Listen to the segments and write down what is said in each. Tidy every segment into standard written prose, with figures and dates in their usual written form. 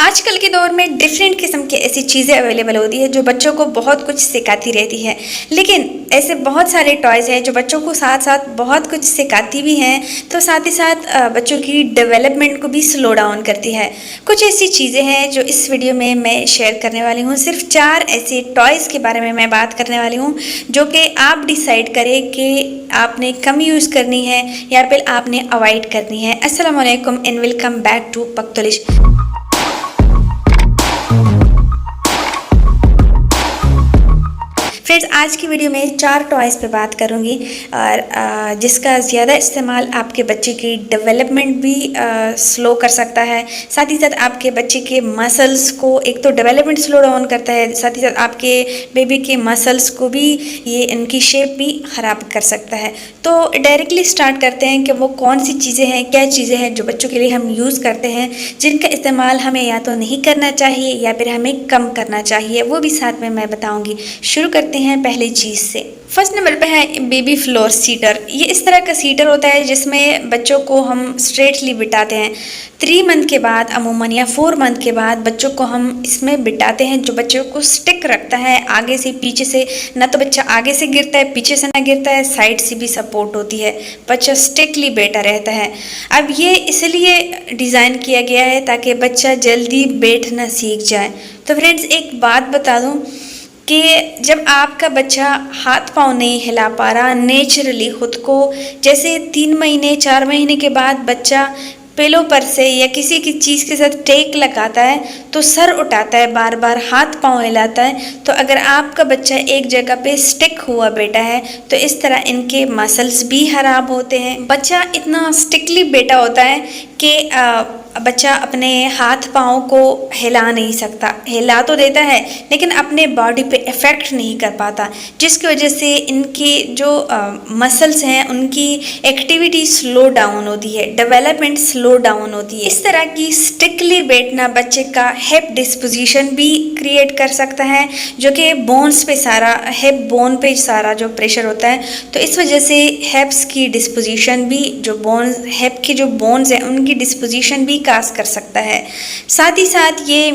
आजकल के दौर में डिफरेंट किस्म की ऐसी चीज़ें अवेलेबल होती है जो बच्चों को बहुत कुछ सिखाती रहती है। लेकिन ऐसे बहुत सारे टॉयज़ हैं जो बच्चों को साथ साथ बहुत कुछ सिखाती भी हैं, तो साथ ही साथ बच्चों की डेवलपमेंट को भी स्लो डाउन करती है। कुछ ऐसी चीज़ें हैं जो इस वीडियो में मैं शेयर करने वाली हूँ। सिर्फ 4 ऐसे टॉयज़ के बारे में मैं बात करने वाली हूँ जो कि आप डिसाइड करें कि आपने कम यूज़ करनी है या फिर आपने अवॉइड करनी है। अस्सलाम वालेकुम and welcome back to Pakhtalish. Friends, आज की वीडियो में 4 टॉयज़ पे बात करूँगी और जिसका ज़्यादा इस्तेमाल आपके बच्चे की डेवलपमेंट भी स्लो कर सकता है। साथ ही साथ आपके बच्चे के मसल्स को, एक तो डेवलपमेंट स्लो डाउन करता है, साथ ही साथ आपके बेबी के मसल्स को भी ये इनकी शेप भी ख़राब कर सकता है। तो डायरेक्टली स्टार्ट करते हैं कि वो कौन सी चीज़ें हैं, क्या चीज़ें हैं जो बच्चों के लिए हम यूज़ करते हैं, जिनका इस्तेमाल हमें या तो नहीं करना चाहिए या फिर हमें कम करना चाहिए, वो भी साथ में मैं बताऊँगी। शुरू करते हैं पहली चीज़ से। फर्स्ट नंबर पे है बेबी फ्लोर सीटर। ये इस तरह का सीटर होता है जिसमें बच्चों को हम स्ट्रेटली बिठाते हैं। 3 मंथ के बाद अमूमन या 4 मंथ के बाद बच्चों को हम इसमें बिठाते हैं, जो बच्चों को स्टिक रखता है आगे से पीछे से। ना तो बच्चा आगे से गिरता है, पीछे से ना गिरता है, साइड से भी सपोर्ट होती है, बच्चा स्टिकली बैठा रहता है। अब ये इसलिए डिज़ाइन किया गया है ताकि बच्चा जल्दी बैठना सीख जाए। तो फ्रेंड्स, एक बात बता दूँ कि जब आपका बच्चा हाथ पाँव नहीं हिला पा रहा नेचुरली खुद को, जैसे 3 महीने 4 महीने के बाद बच्चा पिलो पर से या किसी की चीज़ के साथ टेक लगाता है तो सर उठाता है, बार बार हाथ पाँव हिलाता है, तो अगर आपका बच्चा एक जगह पे स्टिक हुआ बैठा है तो इस तरह इनके मसल्स भी खराब होते हैं। बच्चा इतना स्टिकली बैठा होता है कि बच्चा अपने हाथ पाँव को हिला नहीं सकता, हिला तो देता है लेकिन अपने बॉडी पे इफ़ेक्ट नहीं कर पाता, जिसकी वजह से इनके जो मसल्स हैं उनकी एक्टिविटी स्लो डाउन होती है, डेवलपमेंट स्लो डाउन होती है। इस तरह की स्टिकली बैठना बच्चे का हिप डिस्पोजिशन भी क्रिएट कर सकता है, जो कि बोन्स पे सारा, हिप बोन पे सारा जो प्रेशर होता है, तो इस वजह से हिप्स की डिस्पोजिशन भी, जो बोन्स, हिप की जो बोन्स हैं उनकी डिस्पोजिशन भी काज कर सकता है। साथ ही साथ ये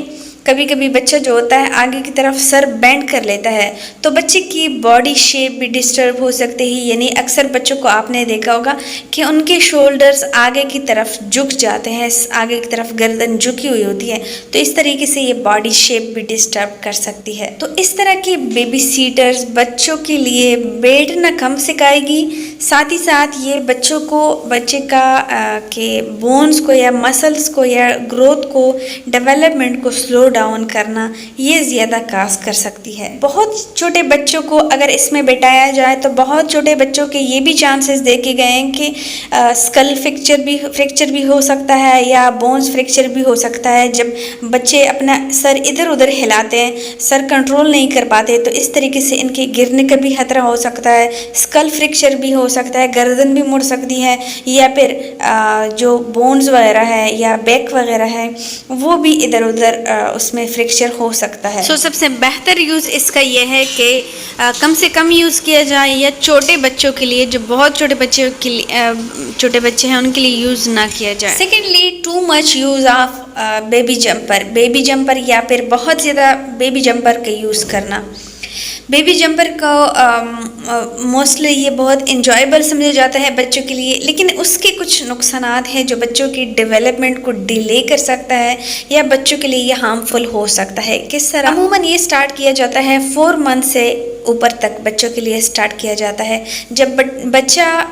कभी कभी बच्चा जो होता है आगे की तरफ सर बेंड कर लेता है तो बच्चे की बॉडी शेप भी डिस्टर्ब हो सकते ही, यानी अक्सर बच्चों को आपने देखा होगा कि उनके शोल्डर्स आगे की तरफ झुक जाते हैं, आगे की तरफ गर्दन झुकी हुई होती है, तो इस तरीके से ये बॉडी शेप भी डिस्टर्ब कर सकती है। तो इस तरह की बेबी सीटर्स बच्चों के लिए बैठना कम सिखाएगी, साथ ही साथ ये बच्चों को, बच्चे का के बोन्स को या मसल्स को या ग्रोथ को, डेवलपमेंट को स्लो डाउन करना ये ज़्यादा काज कर सकती है। बहुत छोटे बच्चों को अगर इसमें बैठाया जाए तो बहुत छोटे बच्चों के ये भी चांसेस देखे गए हैं कि स्कल फ्रैक्चर भी हो सकता है या बोन्स फ्रैक्चर भी हो सकता है। जब बच्चे अपना सर इधर उधर हिलाते हैं, सर कंट्रोल नहीं कर पाते, तो इस तरीके से इनके गिरने का भी खतरा हो सकता है, स्कल फ्रैक्चर भी हो सकता है, गर्दन भी मुड़ सकती है, या फिर जो बोन्स वगैरह है या बैक वगैरह है वो भी इधर उधर उसमें फ्रैक्चर हो सकता है। सबसे बेहतर यूज़ इसका यह है कि कम से कम यूज़ किया जाए, या छोटे बच्चों के लिए, जो बहुत छोटे बच्चों के लिए, छोटे बच्चे हैं उनके लिए यूज़ ना किया जाए। Secondly, too much use of baby jumper या फिर बहुत ज़्यादा बेबी जंपर का यूज़ करना। बेबी जंपर को मोस्टली ये बहुत इंजॉयबल समझा जाता है बच्चों के लिए, लेकिन उसके कुछ नुकसानात हैं जो बच्चों की डेवलपमेंट को डिले कर सकता है या बच्चों के लिए ये हार्मफुल हो सकता है। किस तरह? अमूमन ये स्टार्ट किया जाता है 4 मंथ से ऊपर तक बच्चों के लिए स्टार्ट किया जाता है। जब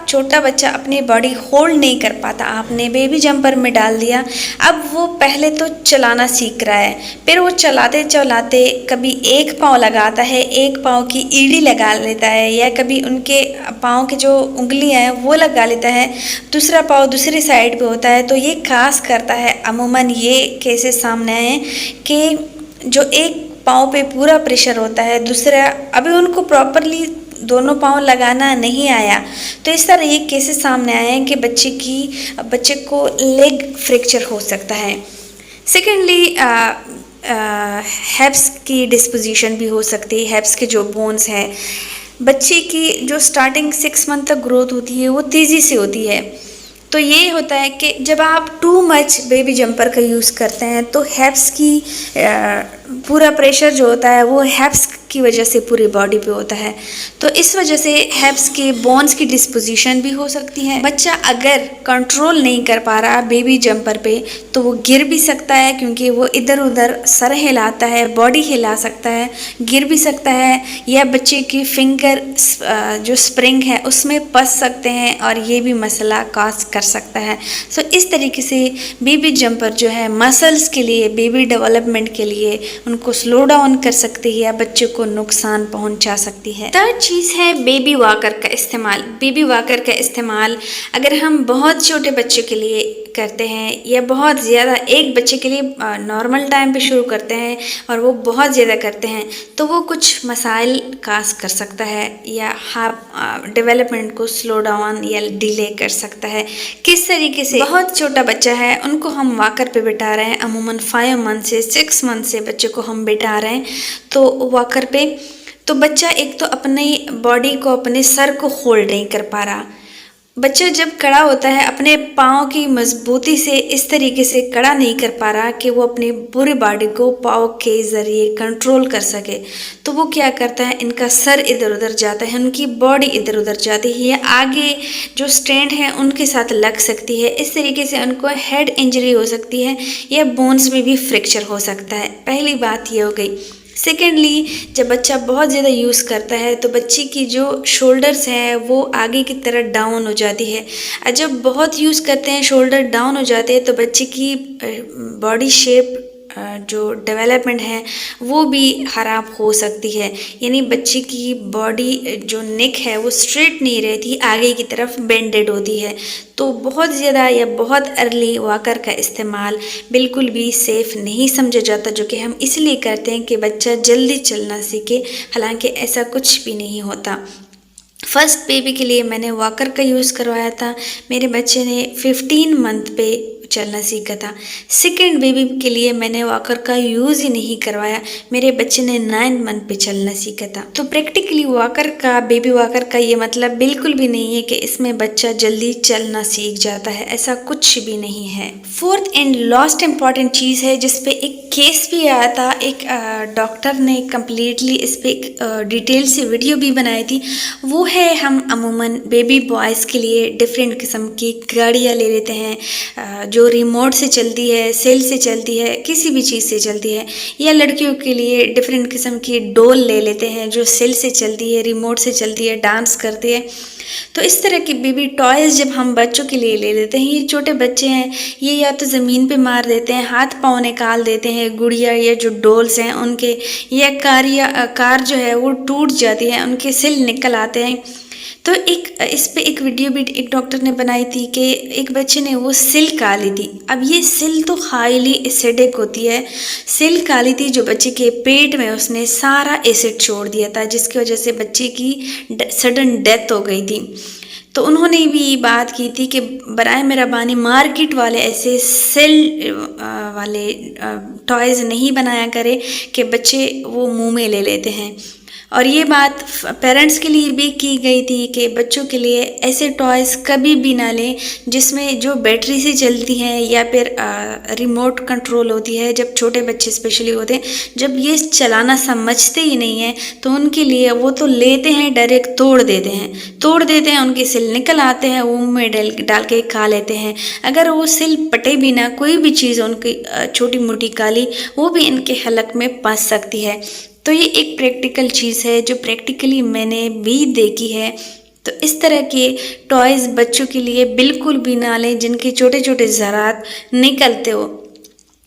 छोटा बच्चा अपनी बॉडी होल्ड नहीं कर पाता, आपने बेबी जंपर में डाल दिया, अब वो पहले तो चलाना सीख रहा है, फिर वो चलाते चलाते कभी एक पाँव लगाता है, एक पाँव की एड़ी लगा लेता है, या कभी उनके पाँव की जो उंगलियां हैं वो लगा लेता है, दूसरा पाँव दूसरी साइड पे होता है, तो ये खास करता है। अमूमन ये केसेस सामने आए हैं कि जो एक पाँव पे पूरा प्रेशर होता है, दूसरा अभी उनको प्रॉपरली दोनों पाँव लगाना नहीं आया, तो इस तरह ये केसेस सामने आए हैं कि बच्चे को लेग फ्रैक्चर हो सकता है। सेकेंडली, हिप्स की डिस्पोजिशन भी हो सकती है। हिप्स के जो बोन्स हैं, बच्चे की जो स्टार्टिंग 6 मंथ तक ग्रोथ होती है वो तेज़ी से होती है, तो ये होता है कि जब आप टू मच बेबी जंपर का यूज़ करते हैं तो हैप्स की पूरा प्रेशर जो होता है वो हैप्स की वजह से पूरी बॉडी पे होता है। तो इस वजह से हैप्स के बोन्स की डिस्पोजिशन भी हो सकती है। बच्चा अगर कंट्रोल नहीं कर पा रहा बेबी जंपर पे तो वो गिर भी सकता है, क्योंकि वो इधर उधर सर हिलाता है, बॉडी हिला सकता है, गिर भी सकता है, या बच्चे की फिंगर जो स्प्रिंग है उसमें फंस सकते हैं और ये भी मसला कॉज कर सकता है। सो इस तरीके से बेबी जंपर जो है मसल्स के लिए, बेबी डेवलपमेंट के लिए उनको स्लो डाउन कर सकती है या बच्चे को नुकसान पहुंचा सकती है। थर्ड चीज़ है बेबी वॉकर का इस्तेमाल। बेबी वॉकर का इस्तेमाल अगर हम बहुत छोटे बच्चे के लिए करते हैं या बहुत ज़्यादा एक बच्चे के लिए नॉर्मल टाइम पे शुरू करते हैं और वो बहुत ज़्यादा करते हैं तो वो कुछ मसाइल काज कर सकता है या डेवलपमेंट को स्लो डाउन या डिले कर सकता है। किस तरीके से? बहुत छोटा बच्चा है, उनको हम वॉकर पे बिठा रहे हैं, अमूमन 5 मंथ से 6 मंथ से बच्चे को हम बिठा रहे हैं तो वॉकर पे, तो बच्चा एक तो अपनी बॉडी को, अपने सर को होल्ड नहीं कर पा रहा। बच्चा जब खड़ा होता है अपने पाँव की मजबूती से इस तरीके से खड़ा नहीं कर पा रहा कि वो अपनी पूरी बॉडी को पाँव के ज़रिए कंट्रोल कर सके, तो वो क्या करता है, इनका सर इधर उधर जाता है, उनकी बॉडी इधर उधर जाती है या आगे जो स्टैंड है उनके साथ लग सकती है। इस तरीके से उनको हेड इंजरी हो सकती है या बोन्स में भी फ्रैक्चर हो सकता है। पहली बात ये हो गई। सेकेंडली, जब बच्चा बहुत ज़्यादा यूज़ करता है तो बच्चे की जो शोल्डर्स हैं वो आगे की तरह डाउन हो जाती है, और जब बहुत यूज़ करते हैं शोल्डर डाउन हो जाते हैं तो बच्चे की बॉडी शेप जो डेवलपमेंट है वो भी ख़राब हो सकती है। यानी बच्चे की बॉडी जो नेक है वो स्ट्रेट नहीं रहती, आगे की तरफ बेंडेड होती है। तो बहुत ज़्यादा या बहुत अर्ली वॉकर का इस्तेमाल बिल्कुल भी सेफ़ नहीं समझा जाता, जो कि हम इसलिए करते हैं कि बच्चा जल्दी चलना सीखे, हालांकि ऐसा कुछ भी नहीं होता। फर्स्ट बेबी के लिए मैंने वॉकर का यूज़ करवाया था, मेरे बच्चे ने 15 मंथ पे चलना सीखा था। सेकेंड बेबी के लिए मैंने वॉकर का यूज़ ही नहीं करवाया, मेरे बच्चे ने 9 मंथ पे चलना सीखा था। तो प्रैक्टिकली वॉकर का, बेबी वॉकर का ये मतलब बिल्कुल भी नहीं है कि इसमें बच्चा जल्दी चलना सीख जाता है, ऐसा कुछ भी नहीं है। फोर्थ एंड लास्ट इम्पॉर्टेंट चीज़ है जिस पे एक केस भी आया था, एक डॉक्टर ने कम्प्लीटली इस पर डिटेल से वीडियो भी बनाई थी, वो है हम अमूमन बेबी बॉयज़ के लिए डिफरेंट किस्म की गाड़ियाँ ले लेते हैं जो रिमोट से चलती है, सेल से चलती है, किसी भी चीज़ से चलती है, या लड़कियों के लिए डिफरेंट किस्म की डोल ले लेते हैं जो सेल से चलती है, रिमोट से चलती है, डांस करती है। तो इस तरह की बेबी टॉयज़ जब हम बच्चों के लिए ले लेते हैं, ये छोटे बच्चे हैं, ये या तो ज़मीन पे मार देते हैं, हाथ पाँव निकाल देते हैं, गुड़िया या जो डोल्स हैं उनके, या कार जो है वो टूट जाती है, उनके सिल निकल आते हैं। तो इस पे एक वीडियो भी एक डॉक्टर ने बनाई थी कि एक बच्चे ने वो सिल काली थी। अब ये सिल तो हाईली एसिडिक होती है, सिल काली थी जो बच्चे के पेट में उसने सारा एसिड छोड़ दिया था, जिसकी वजह से बच्चे की सडन डेथ हो गई थी। तो उन्होंने भी बात की थी कि बराए मेहरबानी मार्केट वाले ऐसे सेल वाले टॉयज़ नहीं बनाया करे कि बच्चे वो मुंह में ले लेते हैं। और ये बात पेरेंट्स के लिए भी की गई थी कि बच्चों के लिए ऐसे टॉयज़ कभी भी ना लें जिसमें जो बैटरी से चलती हैं या फिर रिमोट कंट्रोल होती है। जब छोटे बच्चे स्पेशली होते हैं, जब ये चलाना समझते ही नहीं हैं तो उनके लिए वो तो लेते हैं, डायरेक्ट तोड़ देते हैं, उनके सिल निकल आते हैं, वो मुँह में डाल के खा लेते हैं। अगर वो सिल पटे भी ना, कोई भी चीज़ उनकी छोटी मोटी काली, वो भी इनके हलक में फंस सकती है। तो ये एक प्रैक्टिकल चीज़ है जो प्रैक्टिकली मैंने भी देखी है। तो इस तरह के टॉयज़ बच्चों के लिए बिल्कुल भी ना लें जिनके छोटे छोटे ज़रात निकलते हो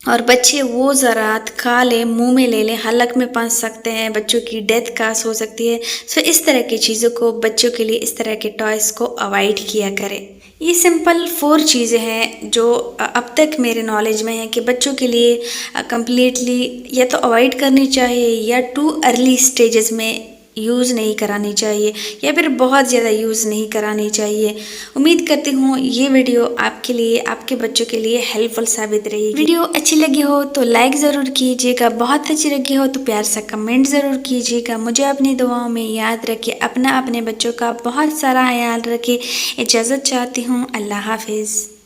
और बच्चे वो ज़रात खा लें, मुंह में ले लें, हलक में फंस सकते हैं, बच्चों की डेथ कास हो सकती है। सो इस तरह की चीज़ों को, बच्चों के लिए इस तरह के टॉयज़ को अवॉइड किया करें। ये सिंपल 4 चीज़ें हैं जो अब तक मेरे नॉलेज में है कि बच्चों के लिए कम्प्लीटली या तो अवॉइड करनी चाहिए या टू अर्ली स्टेजेस में यूज़ नहीं करानी चाहिए या फिर बहुत ज़्यादा यूज़ नहीं करानी चाहिए। उम्मीद करती हूँ ये वीडियो आपके लिए, आपके बच्चों के लिए हेल्पफुल साबित रहेगी। वीडियो अच्छी लगी हो तो लाइक ज़रूर कीजिएगा, बहुत अच्छी लगी हो तो प्यार से कमेंट ज़रूर कीजिएगा। मुझे अपनी दुआओं में याद रखिए, अपने बच्चों का बहुत सारा ख्याल रखिए। इजाज़त चाहती हूँ, अल्लाह हाफिज़।